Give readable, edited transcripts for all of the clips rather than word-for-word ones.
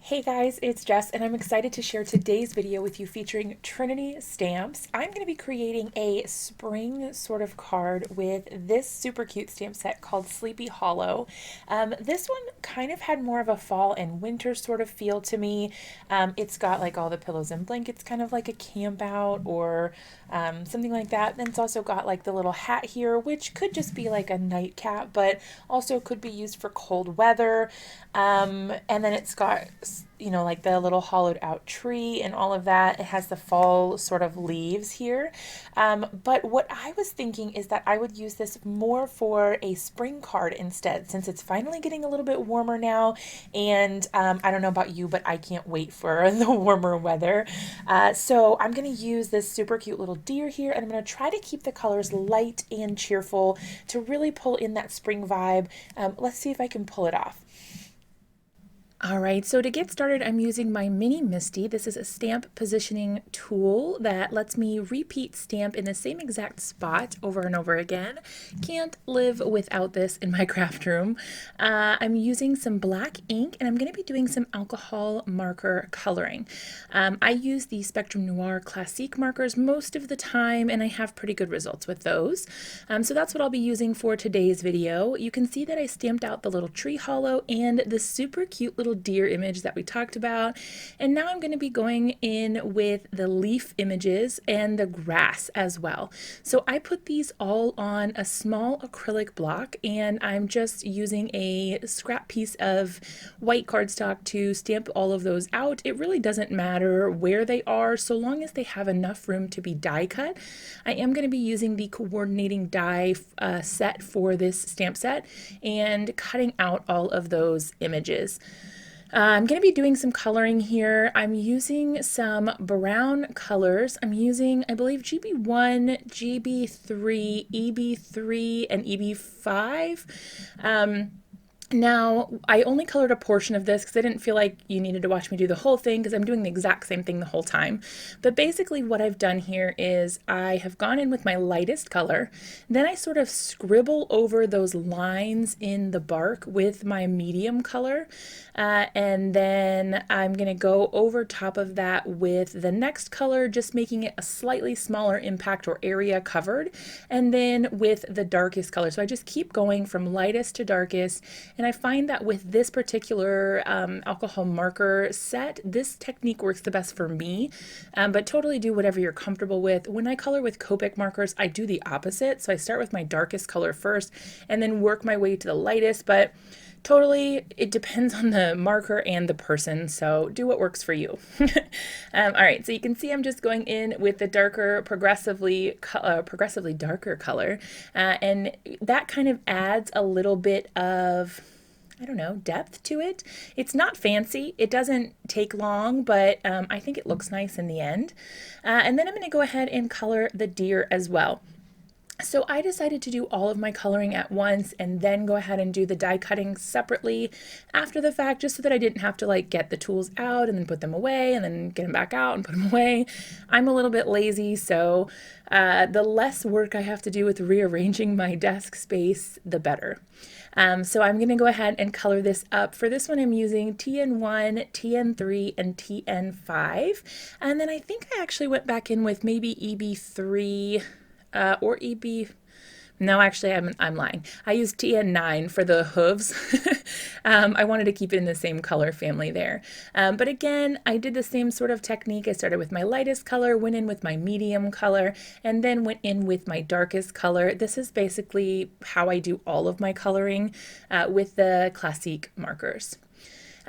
Hey guys, it's Jess and I'm excited to share today's video with you featuring Trinity Stamps. I'm going to be creating a spring sort of card with this super cute stamp set called Sleepy Hollow. This one kind of had more of a fall and winter sort of feel to me. It's got like all the pillows and blankets, kind of like a camp out or something like that. Then it's also got like the little hat here, which could just be like a nightcap, but also could be used for cold weather. And then it's got, like the little hollowed out tree and all of that. It has the fall sort of leaves here. But what I was thinking is that I would use this more for a spring card instead, since it's finally getting a little bit warmer now. And I don't know about you, but I can't wait for the warmer weather. So I'm going to use this super cute little deer here, and I'm going to try to keep the colors light and cheerful to really pull in that spring vibe. Let's see if I can pull it off. All right, so to get started, I'm using my Mini Misty. This is a stamp positioning tool that lets me repeat stamp in the same exact spot over and over again. Can't live without this in my craft room. I'm using some black ink, and I'm going to be doing some alcohol marker coloring. I use the Spectrum Noir Classique markers most of the time, and I have pretty good results with those. So that's what I'll be using for today's video. You can see that I stamped out the little tree hollow and the super cute little deer image that we talked about, and now I'm going to be going in with the leaf images and the grass as well. So I put these all on a small acrylic block, and I'm just using a scrap piece of white cardstock to stamp all of those out. It really doesn't matter where they are so long as they have enough room to be die cut. I am going to be using the coordinating die set for this stamp set and cutting out all of those images. I'm going to be doing some coloring here. I'm using some brown colors. I'm using, I believe, GB1, GB3, EB3, and EB5. Now, I only colored a portion of this because I didn't feel like you needed to watch me do the whole thing because I'm doing the exact same thing the whole time. But basically what I've done here is I have gone in with my lightest color, then I sort of scribble over those lines in the bark with my medium color, and then I'm going to go over top of that with the next color, just making it a slightly smaller impact or area covered, and then with the darkest color. So I just keep going from lightest to darkest. And I find that with this particular alcohol marker set, this technique works the best for me, but totally do whatever you're comfortable with. When I color with Copic markers, I do the opposite. So I start with my darkest color first and then work my way to the lightest, but totally, it depends on the marker and the person, so do what works for you. All right, so you can see I'm just going in with the darker, progressively darker color, and that kind of adds a little bit of, I don't know, depth to it. It's not fancy. It doesn't take long, but I think it looks nice in the end. And then I'm going to go ahead and color the deer as well. So I decided to do all of my coloring at once and then go ahead and do the die cutting separately after the fact, just so that I didn't have to like get the tools out and then put them away and then get them back out and put them away. I'm a little bit lazy, so the less work I have to do with rearranging my desk space, the better. So I'm going to go ahead and color this up. For this one, I'm using TN1, TN3, and TN5. And then I think I actually went back in with maybe EB3, or EB. No, actually, I'm lying. I used TN9 for the hooves. I wanted to keep it in the same color family there. But again, I did the same sort of technique. I started with my lightest color, went in with my medium color, and then went in with my darkest color. This is basically how I do all of my coloring with the Classique markers.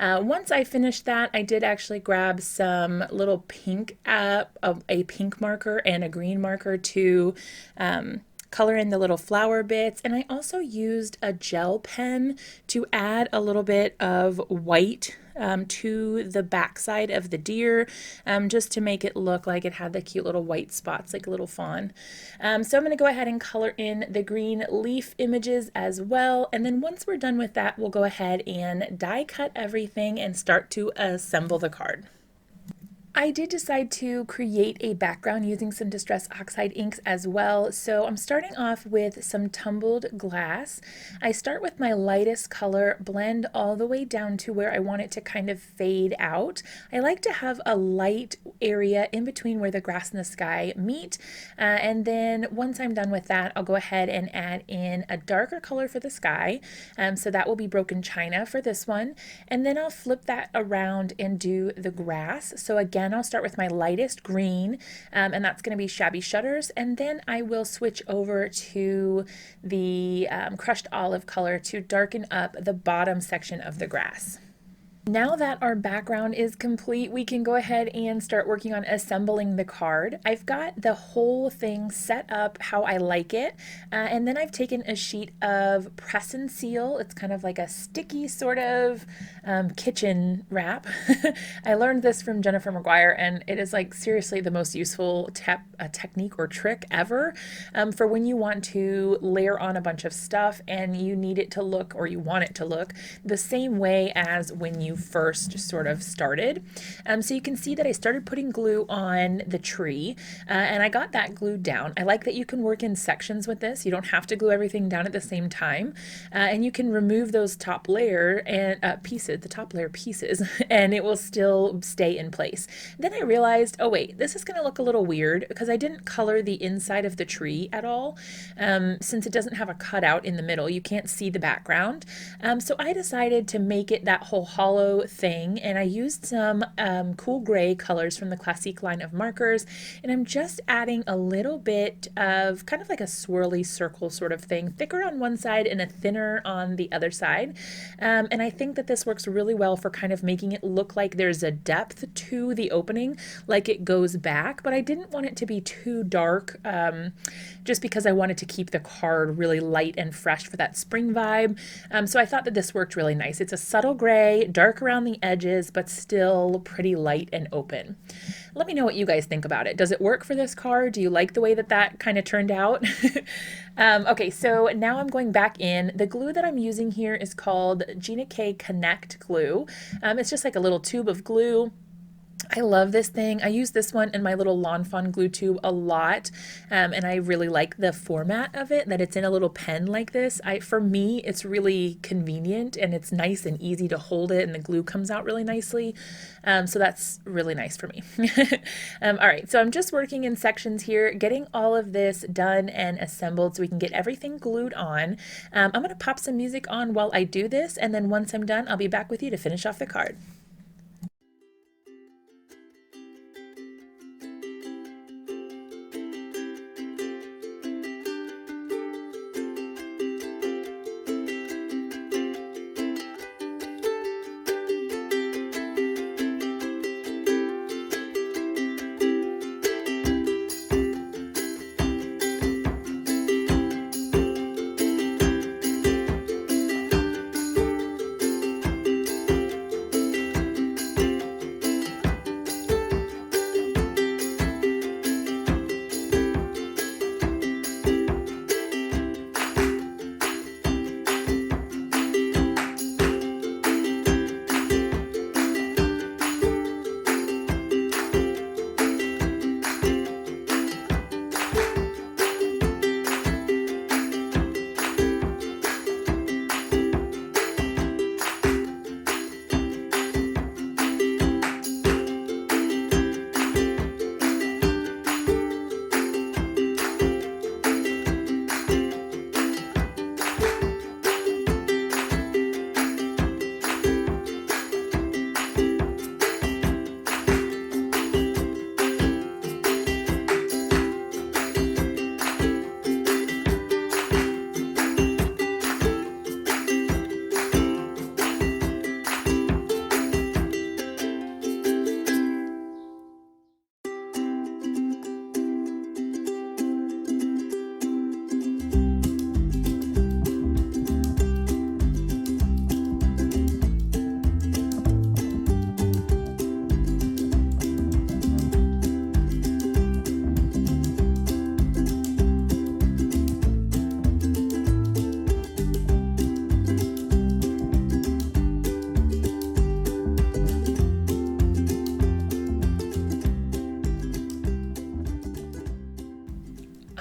Once I finished that, I did actually grab some little pink, a pink marker and a green marker to color in the little flower bits. And I also used a gel pen to add a little bit of white to the backside of the deer, just to make it look like it had the cute little white spots, like a little fawn. So I'm going to go ahead and color in the green leaf images as well. And then once we're done with that, we'll go ahead and die cut everything and start to assemble the card. I did decide to create a background using some Distress Oxide inks as well. So I'm starting off with some Tumbled glass. I start with my lightest color, blend all the way down to where I want it to kind of fade out. I like to have a light area in between where the grass and the sky meet. And then once I'm done with that, I'll go ahead and add in a darker color for the sky. So that will be Broken China for this one. And then I'll flip that around and do the grass. So again, I'll start with my lightest green, and that's going to be Shabby Shutters, and then I will switch over to the crushed olive color to darken up the bottom section of the grass. Now that our background is complete, we can go ahead and start working on assembling the card. I've got the whole thing set up how I like it, and then I've taken a sheet of press and seal. It's kind of like a sticky sort of kitchen wrap. I learned this from Jennifer McGuire, and it is like seriously the most useful technique or trick ever for when you want to layer on a bunch of stuff and you need it to look, or you want it to look, the same way as when you first sort of started. So you can see that I started putting glue on the tree, and I got that glued down. I like that you can work in sections with this. You don't have to glue everything down at the same time, and you can remove those top layer and pieces, the top layer pieces, and it will still stay in place. Then I realized, oh wait, this is going to look a little weird because I didn't color the inside of the tree at all. Since it doesn't have a cutout in the middle, you can't see the background. So I decided to make it that whole hollow thing, and I used some cool gray colors from the Classique line of markers, and I'm just adding a little bit of kind of like a swirly circle sort of thing, thicker on one side and a thinner on the other side. And I think that this works really well for kind of making it look like there's a depth to the opening, like it goes back, but I didn't want it to be too dark, just because I wanted to keep the card really light and fresh for that spring vibe. So I thought that this worked really nice. It's a subtle gray, dark around the edges, but still pretty light and open. Let me know what you guys think about it. Does it work for this card? Do you like the way that that kind of turned out? Okay, so now I'm going back in. The glue that I'm using here is called Gina K Connect glue. It's just like a little tube of glue. I love this thing. I use this one in my little Lawn Fawn glue tube a lot, and I really like the format of it, that it's in a little pen like this. For me, it's really convenient, and it's nice and easy to hold it, and the glue comes out really nicely, so that's really nice for me. All right, so I'm just working in sections here, getting all of this done and assembled so we can get everything glued on. I'm going to pop some music on while I do this, and then once I'm done, I'll be back with you to finish off the card.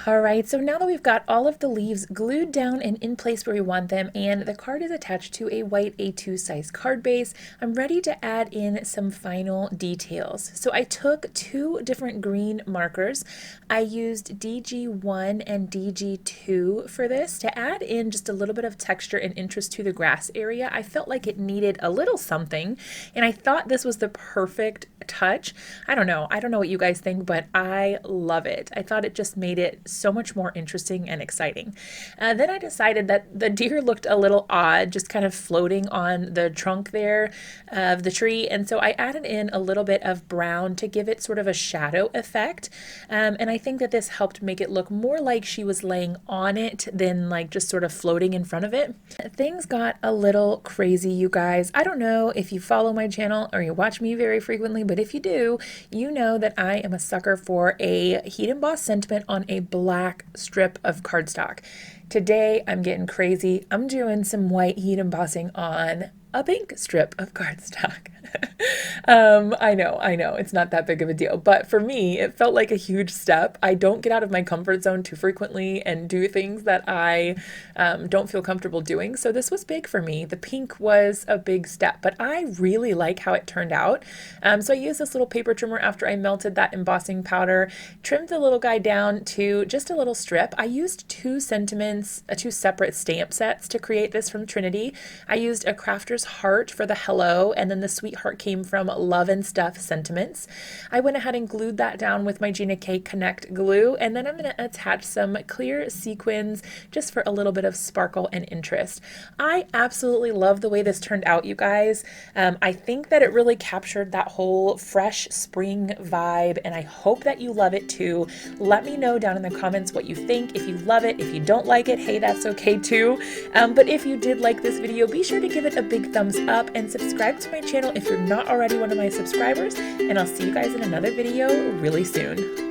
All right, so now that we've got all of the leaves glued down and in place where we want them, and the card is attached to a white A2 size card base, I'm ready to add in some final details. So I took 2 different green markers. I used DG1 and DG2 for this to add in just a little bit of texture and interest to the grass area. I felt like it needed a little something, and I thought this was the perfect touch. I don't know what you guys think, but I love it. I thought it just made it so much more interesting and exciting. Then I decided that the deer looked a little odd, just kind of floating on the trunk there of the tree, and so I added in a little bit of brown to give it sort of a shadow effect, and I think that this helped make it look more like she was laying on it than like just sort of floating in front of it. Things got a little crazy, you guys. I don't know if you follow my channel or you watch me very frequently, but if you do, you know that I am a sucker for a heat emboss sentiment on a black strip of cardstock. Today, I'm getting crazy. I'm doing some white heat embossing on a pink strip of cardstock. I know, it's not that big of a deal, but for me, it felt like a huge step. I don't get out of my comfort zone too frequently and do things that I don't feel comfortable doing, so this was big for me. The pink was a big step, but I really like how it turned out. So I used this little paper trimmer after I melted that embossing powder, trimmed the little guy down to just a little strip. I used 2 separate stamp sets to create this from Trinity. I used a crafter's heart for the hello, and then the sweetheart came from Love and Stuff Sentiments. I went ahead and glued that down with my Gina K Connect glue, and then I'm going to attach some clear sequins just for a little bit of sparkle and interest. I absolutely love the way this turned out, you guys. I think that it really captured that whole fresh spring vibe, and I hope that you love it too. Let me know down in the comments what you think. If you love it, if you don't like it, hey, that's okay too. But if you did like this video, be sure to give it a big thumbs up and subscribe to my channel if you're not already one of my subscribers, and I'll see you guys in another video really soon.